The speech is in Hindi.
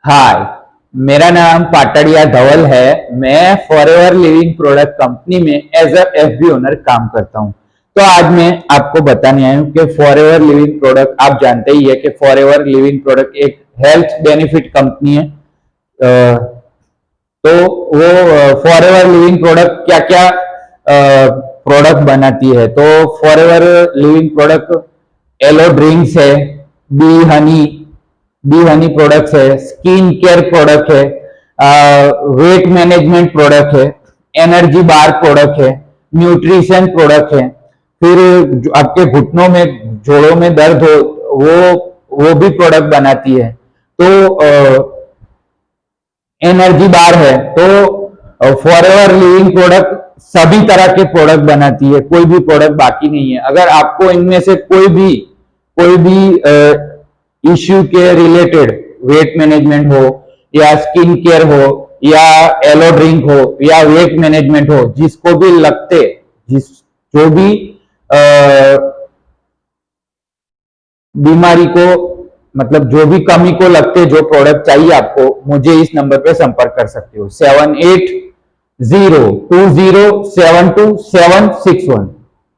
हाय, मेरा नाम पाटड़िया धवल है। मैं फॉरएवर लिविंग प्रोडक्ट कंपनी में एज अ एफबी ओनर काम करता हूं। तो आज मैं आपको बताने आया हूं कि फॉरएवर लिविंग प्रोडक्ट, आप जानते ही है कि फॉरएवर लिविंग प्रोडक्ट एक हेल्थ बेनिफिट कंपनी है। तो वो फॉरएवर लिविंग प्रोडक्ट क्या क्या प्रोडक्ट बनाती है। तो Forever Living product aloe drinks है, बी हनी प्रोडक्ट्स है, स्किन केयर प्रोडक्ट है, वेट मैनेजमेंट प्रोडक्ट है, एनर्जी बार प्रोडक्ट है, न्यूट्रिशन प्रोडक्ट है। फिर जो आपके घुटनों में, जोड़ों में दर्द हो, वो भी प्रोडक्ट बनाती है। तो एनर्जी बार है। तो फॉरएवर लिविंग प्रोडक्ट सभी तरह के प्रोडक्ट बनाती है, कोई भी प्रोडक्ट बाकी नहीं है। अगर आपको इनमें से कोई भी इश्यू के रिलेटेड, वेट मैनेजमेंट हो या स्किन केयर हो या एलो ड्रिंक हो या वेट मैनेजमेंट हो, जिसको भी लगते, जो भी बीमारी को, मतलब जो भी कमी को लगते जो प्रोडक्ट चाहिए आपको, मुझे इस नंबर पे संपर्क कर सकते हो 7802072761।